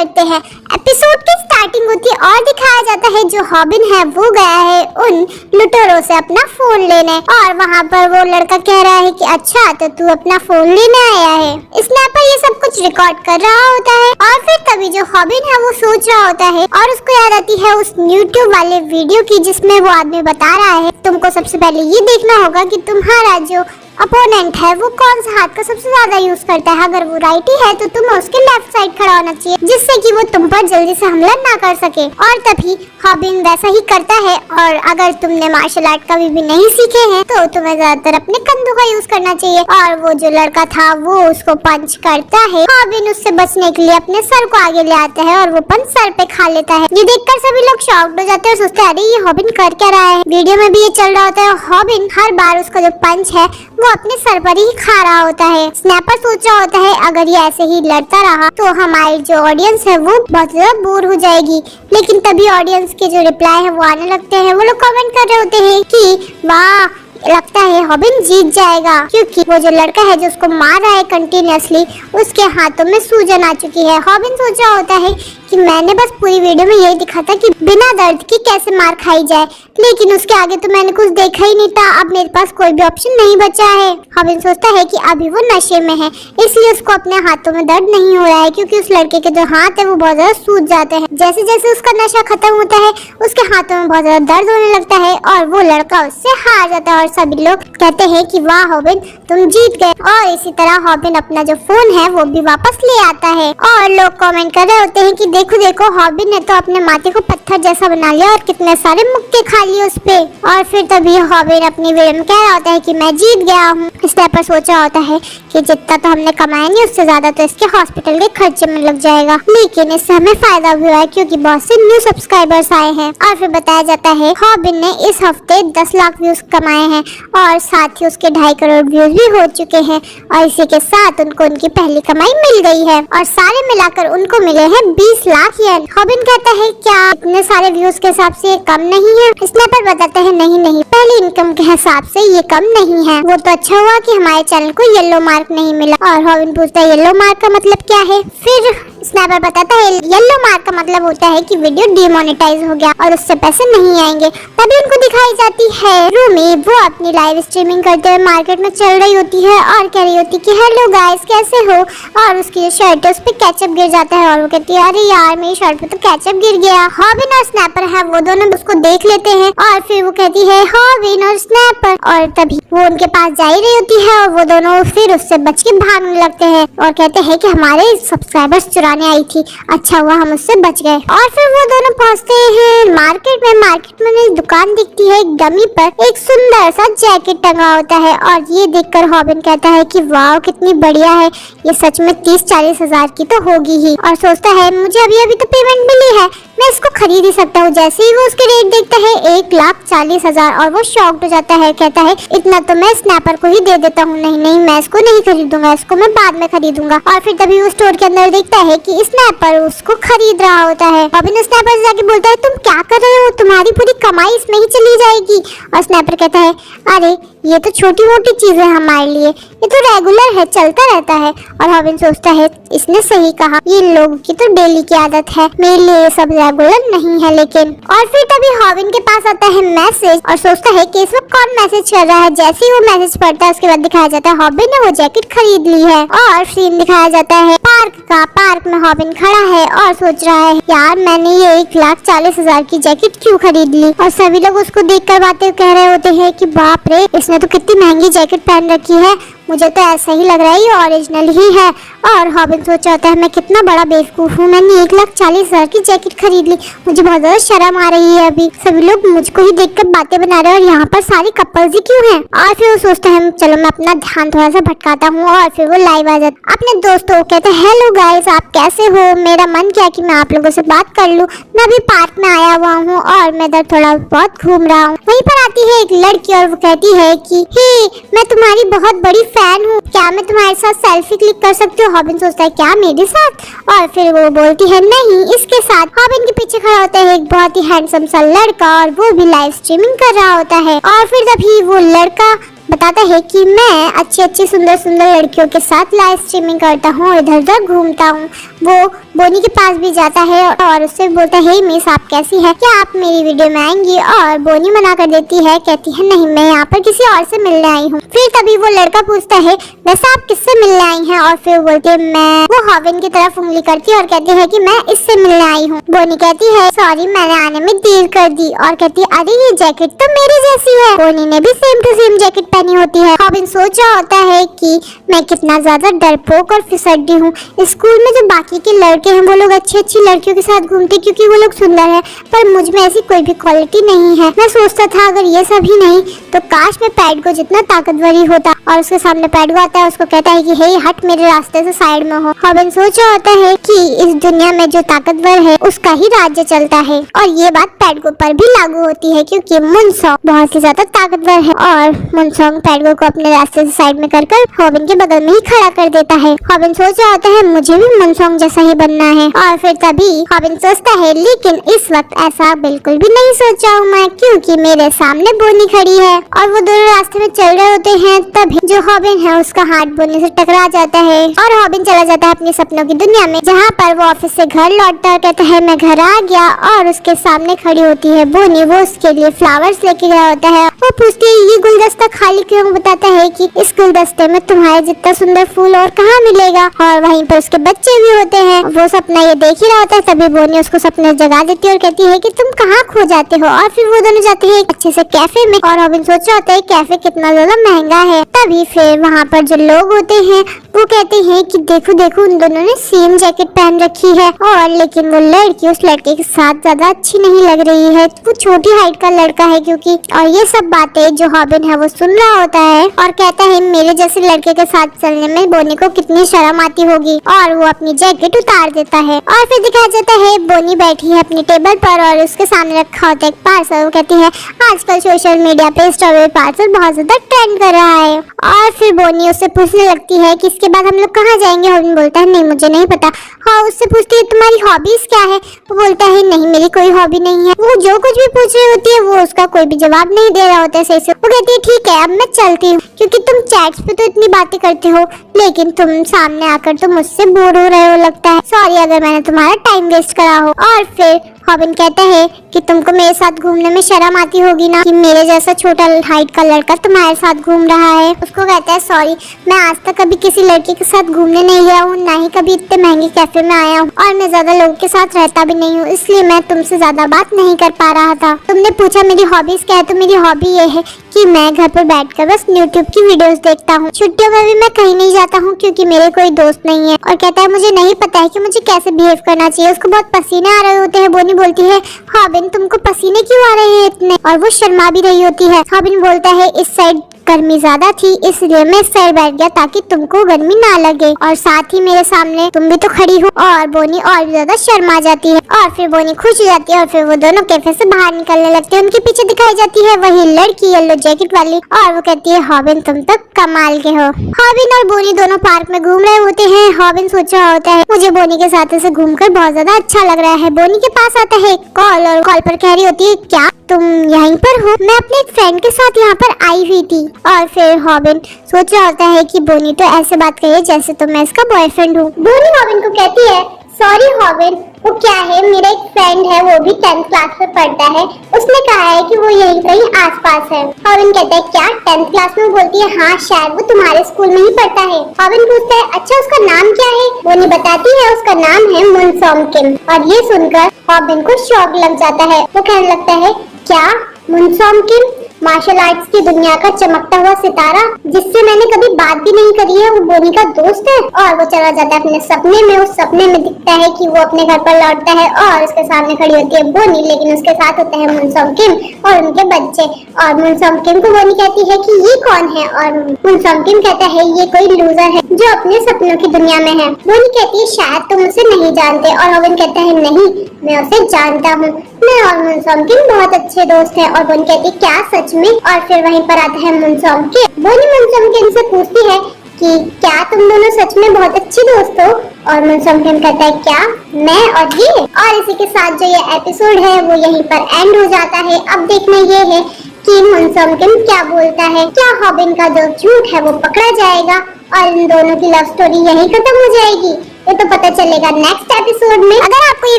करते हैं। एपिसोड की स्टार्टिंग होती है और दिखाया जाता है जो हॉबिन है वो गया है उन लुटेरों से अपना फोन लेने, और वहाँ पर वो लड़का कह रहा है कि अच्छा तो तू अपना फोन लेने आया है। स्नैपर ये सब कुछ रिकॉर्ड कर रहा होता है और फिर तभी जो हॉबिन है वो सोच रहा होता है और उसको याद आती है उस यूट्यूब वाले वीडियो की जिसमें वो आदमी बता रहा है तुमको सबसे पहले ये देखना होगा कि तुम्हारा जो अपोनेंट है वो कौन सा हाथ का सबसे ज्यादा यूज करता है। अगर वो राइटी है तो तुम्हें उसके लेफ्ट साइड खड़ा होना चाहिए जिससे कि वो तुम पर जल्दी से हमला ना कर सके, और तभी हॉबिन वैसा ही करता है। और अगर तुमने मार्शल आर्ट कभी भी नहीं सीखे हैं तो तुम्हें ज्यादातर अपने कंधों का यूज करना चाहिए। और वो जो लड़का था वो उसको पंच करता है। हॉबिन उससे बचने के लिए अपने सर को आगे ले आता है और वो पंच सर पे खा लेता है। ये देखकर सभी लोग शॉक्ड हो जाते हैं और सोचते हैं अरे ये हॉबिन कर क्या रहा है। वीडियो में भी ये चल रहा होता है, हॉबिन हर बार उसका जो पंच है वो अपने सर पर ही खा रहा होता है। स्नैपर सोच रहा होता है अगर ये ऐसे ही लड़ता रहा तो हमारी जो ऑडियंस है वो बहुत ज्यादा बोर हो जाएगी। लेकिन तभी ऑडियंस के जो रिप्लाई है वो आने लगते हैं। वो लोग कमेंट कर रहे होते हैं कि वाह लगता है हॉबिन जीत जाएगा, क्योंकि वो जो लड़का है जो उसको मार रहा है कंटिन्यूअसली उसके हाथों में सूजन आ चुकी है। हॉबिन सोच रहा होता है कि मैंने बस पूरी वीडियो में यही दिखा था कि बिना दर्द की कैसे मार खाई जाए, लेकिन उसके आगे तो मैंने कुछ देखा ही नहीं था। अब मेरे पास कोई भी ऑप्शन नहीं बचा है। हॉबिन सोचता है कि अभी वो नशे में है इसलिए उसको अपने हाथों में दर्द नहीं हो रहा है, क्योंकि उस लड़के के जो हाथ है वो बहुत ज्यादा सूज जाते हैं। जैसे जैसे उसका नशा खत्म होता है उसके हाथों में बहुत ज्यादा दर्द होने लगता है और वो लड़का उससे हार जाता है। और सभी लोग कहते हैं कि वाह हॉबिन तुम जीत गए। और इसी तरह हॉबिन अपना जो फोन है वो भी वापस ले आता है और लोग कमेंट कर रहे होते हैं कि देखो देखो हॉबिन ने तो अपने माथे को पत्थर जैसा बना लिया और कितने सारे मुक्के खा लिए उस पे। और फिर तभी हॉबिन अपनी वीडियो में कह रहा होता है कि मैं जीत गया हूँ। स्नैपर सोच रहा होता है कि जितना तो हमने कमाया नहीं उससे ज्यादा तो इसके हॉस्पिटल के खर्चे में लग जाएगा, लेकिन इससे हमें फायदा भी हुआ है क्योंकि बहुत से न्यू सब्सक्राइबर्स आए हैं। और फिर बताया जाता है हॉबिन ने इस हफ्ते 10 लाख व्यूज कमाए हैं और साथ ही उसके 2.5 करोड़ व्यूज भी हो चुके हैं और इसी के साथ उनको उनकी पहली कमाई मिल गई है और सारे मिलाकर उनको मिले हैं 20 लाख येन। हॉबिन कहता है क्या इतने सारे व्यूज के हिसाब से ये कम नहीं है? स्नैपर बताते हैं नहीं नहीं, पहली इनकम के हिसाब से ये कम नहीं है। वो तो अच्छा हुआ कि हमारे चैनल को येलो मार्क नहीं मिला। और हॉबिन पूछता है येलो मार्क का मतलब क्या है? फिर स्नैपर बताता है येलो मार्क का मतलब होता है कि वीडियो डिमोनेटाइज हो गया और उससे पैसे नहीं आएंगे। तभी उनको दिखाई जाती है रूमी, वो अपनी लाइव स्ट्रीमिंग करते हुए मार्केट में चल रही होती है और कह रही होती कि हेलो गाइस कैसे हो, और उसकी जो शर्ट है उस पे केचप गिर जाता है और वो कहती है अरे यार मेरी शर्ट पे तो केचप गिर गया। हॉबिन और स्नैपर है वो दोनों उसको देख लेते हैं और फिर वो कहती है हॉबिन और स्नैपर, और तभी वो उनके पास जा ही रही होती है और वो दोनों फिर उससे बच के भागने लगते हैं और कहते हैं कि हमारे सब्सक्राइबर्स चुराने आई थी, अच्छा हुआ हम उससे बच गए। और फिर वो दोनों पहुंचते हैं मार्केट में। मार्केट में एक दुकान दिखती है, एक डमी पर एक सुंदर सा जैकेट टंगा होता है और ये देखकर हॉबिन कहता है कि वाह कितनी बढ़िया है, ये सच में 30-40 हजार की तो होगी ही। और सोचता है मुझे अभी तो पेमेंट मिली है, मैं इसको खरीद ही सकता हूँ। जैसे ही वो उसके रेट देखता है 1,40,000 और वो शॉक्ड हो जाता है, कहता है इतना तो मैं स्नैपर को ही दे देता हूँ। नहीं नहीं मैं इसको नहीं खरीदूंगा, इसको मैं बाद में खरीदूंगा। और फिर तभी वो स्टोर के अंदर देखता है कि स्नैपर उसको खरीद रहा होता है। हॉबिन स्नैपर से जाके बोलता है तुम क्या कर रहे हो, तुम्हारी पूरी कमाई इसमें ही चली जाएगी। और स्नैपर कहता है अरे ये तो छोटी मोटी चीज है हमारे लिए, ये तो रेगुलर है, चलता रहता है। और हॉबिन सोचता है इसने सही कहा, ये लोगों की तो डेली की आदत है, मेरे लिए ये सब रेगुलर नहीं है लेकिन। और फिर तभी हॉबिन के पास आता है मैसेज और सोचता है कि इस वक्त कौन मैसेज कर रहा है। जैसे ही वो मैसेज पढ़ता है उसके बाद दिखाया जाता है हॉबिन ने वो जैकेट खरीद ली है और सीन दिखाया जाता है पार्क का। पार्क में हॉबिन खड़ा है और सोच रहा है यार मैंने ये 1,40,000 की जैकेट क्यों खरीद ली। और सभी लोग उसको देखकर बातें कह रहे होते हैं कि बाप रे इसने तो कितनी महंगी जैकेट पहन रखी है, मुझे तो ऐसा ही लग रहा है ये ओरिजिनल ही है। और हॉबिन सोच रहा है मैं कितना बड़ा बेवकूफ हूँ, मैंने 1,40,000 की जैकेट खरीद ली, मुझे बहुत ज्यादा शर्म आ रही है। अभी सभी लोग मुझको ही देखकर बातें बना रहे हैं और यहाँ पर सारी कपल्स ही क्यों हैं। और फिर वो सोचता है चलो मैं अपना ध्यान थोड़ा सा भटकाता हूँ और फिर वो लाइव आ जाता अपने दोस्तों को कहते हैं हेलो गाइस आप कैसे हो, मेरा मन किया कि मैं आप लोगों से बात कर लूँ, मैं अभी पार्क में आया हुआ हूँ और मैं इधर थोड़ा बहुत घूम रहा हूँ। वहीं पर आती है एक लड़की और वो कहती है कि हे मैं तुम्हारी बहुत बड़ी फैन हूँ, क्या मैं तुम्हारे साथ सेल्फी क्लिक कर सकती हूँ। हॉबिन सोचता है क्या मेरे साथ, और फिर वो बोलती है नहीं इसके साथ। हॉबिन के पीछे खड़ा होता है एक बहुत ही हैंडसम सा लड़का और वो भी लाइव स्ट्रीमिंग कर रहा होता है। और फिर तभी वो लड़का बताता है कि मैं अच्छी अच्छी सुंदर सुंदर लड़कियों के साथ लाइव स्ट्रीमिंग करता हूँ, इधर उधर घूमता हूँ। वो बोनी के पास भी जाता है और उससे बोलता है, मिस आप कैसी है, क्या आप मेरी वीडियो में आएंगी? और बोनी मना कर देती है, कहती है नहीं, मैं यहाँ पर किसी और से मिलने आई हूँ। फिर तभी वो लड़का पूछता है, वैसे आप किससे मिलने आई हैं? और फिर बोलती है मैं। वो हॉबिन की तरफ उंगली करती है और कहती है कि मैं इससे मिलने आई हूँ। बोनी कहती है सॉरी, मैंने आने में देर कर दी। और कहती है अरे ये जैकेट तो मेरी जैसी है। बोनी ने भी सेम टू सेम जैकेट पहनी होती है। हॉबिन सोच रहा होता है कि मैं कितना ज्यादा डरपोक और फिसड्डी हूँ। स्कूल में जो बाकी के लड़के हैं वो लोग अच्छी अच्छी लड़कियों के साथ घूमते क्योंकि वो लोग सुंदर है, पर मुझ में ऐसी कोई भी क्वालिटी नहीं है। मैं सोचता था अगर ये सब ही नहीं तो काश मैं पैड को जितना ताकतवर ही होता। और उसके सामने पैड आता है, उसको कहता है कि हे हट, मेरे रास्ते से साइड में हो। हॉबिन सोच रहा होता है कि इस दुनिया में जो ताकतवर है उसका ही राज्य चलता है। और ये बात पैडगो पर भी लागू होती है क्योंकि मुनसोंग बहुत ही ज्यादा ताकतवर है और मुनसोंग पैडगो को अपने रास्ते से साइड में कर हॉबिन के बगल में ही खड़ा कर देता है। हॉबिन सोच रहा होता है मुझे भी मुनसोंग जैसा ही बनना है। और फिर तभी हॉबिन सोचता है लेकिन इस वक्त ऐसा बिल्कुल भी नहीं सोचा हूँ मैं, क्योंकि मेरे सामने बोनी खड़ी है। और वो दोनों रास्ते में चल रहे होते हैं, तभी जो हॉबिन है उसका हाथ बोनी से टकरा जाता है और हॉबिन चला जाता है अपने सपनों की दुनिया में, जहाँ पर वो ऑफिस से घर लौटता है, कहता है मैं घर आ गया। और उसके सामने खड़ी होती है बोनी। वो उसके लिए फ्लावर्स लेके गया होता है। वो पूछती है ये गुलदस्ता खाली क्यों? बताता है कि इस गुलदस्ते में तुम्हारे जितना सुंदर फूल और कहाँ मिलेगा। और वहीं पर उसके बच्चे भी होते हैं। वो सपना ये देख ही रहा होता है, तभी बोनी उसको सपने जगा देती है और कहती है कि तुम कहाँ खो जाते हो। और फिर वो दोनों जाते हैं अच्छे से कैफे में। और हॉबिन सोच रहा होता है कैफे कितना ज्यादा महंगा है। तभी फिर वहाँ पर जो लोग होते हैं वो कहते हैं कि देखो देखो उन दोनों ने सेम जैकेट पहन रखी है। और लेकिन वो लड़की उस लड़के के साथ ज्यादा अच्छी नहीं लग रही है, वो छोटी हाइट का लड़का है क्योंकि। और ये सब बातें जो हॉबिन है वो सुन रहा होता है और कहता है मेरे जैसे लड़के के साथ चलने में बोनी को कितनी शर्म आती होगी। और वो अपनी जैकेट उतार देता है और फिर दिखाया जाता है बोनी बैठी है अपनी टेबल पर और उसके सामने रखा होता है एक पार्सल। वो कहती है आजकल सोशल मीडिया पे स्ट्रॉबेरी पार्सल बहुत ज्यादा ट्रेंड कर रहा है। और फिर बोनी उससे पूछने लगती है कि इसके बाद हम लोग कहाँ जाएंगे। हॉबिन बोलता है नहीं मुझे नहीं पता। हाँ, उससे पूछती है तुम्हारी हॉबीज क्या है। वो बोलता है नहीं मेरी कोई हॉबी नहीं है। वो जो कुछ भी पूछ रही होती है वो उसका कोई भी जवाब नहीं दे रहा होता है सही से। वो कहती है ठीक है अब मैं चलती हूँ, क्योंकि तुम चैट्स पे तो इतनी बातें करते हो लेकिन तुम सामने आकर तो मुझसे बोर हो रहे हो लगता है। सॉरी अगर मैंने तुम्हारा टाइम वेस्ट करा हो। और फिर हॉबिन कहता है कि तुमको मेरे साथ घूमने में शर्म आती होगी ना कि मेरे जैसा छोटा हाइट का लड़का तुम्हारे साथ घूम रहा है। उसको कहता है सॉरी, मैं आज तक कभी किसी लड़के के साथ घूमने नहीं गया हूँ, ना ही कभी इतने महंगे कैफे में आया हूँ और मैं ज्यादा लोगों के साथ रहता भी नहीं हूँ, इसलिए मैं तुमसे ज्यादा बात नहीं कर पा रहा था। तुमने पूछा मेरी हॉबीज क्या है, तो मेरी हॉबी ये है कि मैं घर पर बैठकर बस यूट्यूब की वीडियोस देखता हूँ। छुट्टियों में भी मैं कहीं नहीं जाता हूँ क्योंकि मेरे कोई दोस्त नहीं है। और कहता है मुझे नहीं पता है कि मुझे कैसे बिहेव करना चाहिए। उसको बहुत पसीने आ रहे होते हैं। बोनी बोलती है हॉबिन तुमको पसीने क्यों आ रहे हैं इतने? और वो शर्मा भी रही होती है। हॉबिन बोलता है इस साइड गर्मी ज्यादा थी इसलिए मैं इस साइड बैठ गया ताकि तुमको गर्मी ना लगे, और साथ ही मेरे सामने तुम भी तो खड़ी हो। और बोनी और भी ज्यादा शर्मा जाती है और फिर बोनी खुश हो जाती है और फिर वो दोनों कैफे से बाहर निकलने लगते हैं। उनके पीछे दिखाई जाती है वही लड़की येलो जैकेट वाली और वो कहती है हॉबिन तुम तो कमाल के हो। हॉबिन और बोनी दोनों पार्क में घूम रहे होते हैं। हॉबिन सोच रहा होता है मुझे बोनी के साथ ऐसे घूमकर बहुत ज्यादा अच्छा लग रहा है। बोनी के पास आता है कॉल और कॉल पर कह रही होती है क्या तुम यहीं पर हो? मैं अपने एक फ्रेंड के साथ यहाँ पर आई हुई थी। और फिर हॉबिन सोच रहा होता है कि बोनी तो ऐसे बात कही जैसे तो मैं इसका बॉयफ्रेंड हूँ। बोनी हॉबिन को कहती है सॉरी हॉबिन, वो क्या है मेरा एक फ्रेंड है वो भी 10th क्लास में पढ़ता है, उसने कहा है कि वो यहीं कहीं आसपास है। हॉबिन कहता है क्या 10th क्लास में? बोलती है हाँ शायद वो तुम्हारे स्कूल में ही पढ़ता है। हॉबिन पूछता है अच्छा उसका नाम क्या है? बोनी बताती है उसका नाम है मुनसोंग किम। और ये सुनकर हॉबिन को शौक लग जाता है। वो कहने लगता है क्या मुनसोंग किम मार्शल आर्ट्स की दुनिया का चमकता हुआ सितारा जिससे मैंने कभी बात भी नहीं करी है वो बोनी का दोस्त है? और वो चला जाता है अपने सपने में। उस सपने में दिखता है कि वो अपने घर पर लौटता है और उसके सामने खड़ी होती है बोनी, लेकिन उसके साथ होते हैं मुनसोंग किम और उनके बच्चे। और मुनसोंग किम को बोनी कहती है कि ये कौन है? और मुनसोंग किम कहता है ये कोई लूजर है जो अपने सपनों की दुनिया में है। बोनी कहती है शायद तुम उसे नहीं जानते। और हॉबिन कहता है नहीं मैं उसे जानता हूँ, मैं और मुनसोंग किम बहुत अच्छे दोस्त हैं। और बोनी कहती है क्या सच में? और फिर वहीं पर आता है मुनसोंग किम। बोनी मुनसोंग किम से पूछती है कि क्या तुम दोनों सच में बहुत अच्छे दोस्त हो? और मुनसोंग किम कहता है क्या मैं और ये? और इसी के साथ जो ये एपिसोड है वो यहीं पर एंड हो जाता है। अब देखना ये है कि मुनसोंगकिन क्या बोलता है। क्या हॉबिन का जो झूठ है वो पकड़ा जाएगा और इन दोनों की लव स्टोरी यहीं खत्म हो जाएगी, ये तो पता चलेगा नेक्स्ट एपिसोड में। अगर आपको ये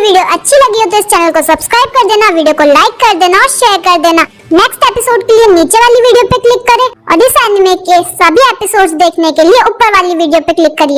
वीडियो अच्छी लगी हो तो इस चैनल को सब्सक्राइब कर देना, वीडियो को लाइक कर देना और शेयर कर देना। नेक्स्ट एपिसोड के लिए नीचे वाली वीडियो पे क्लिक करें और इस एनिमे के सभी एपिसोड्स देखने के लिए ऊपर वाली वीडियो पे क्लिक करिए।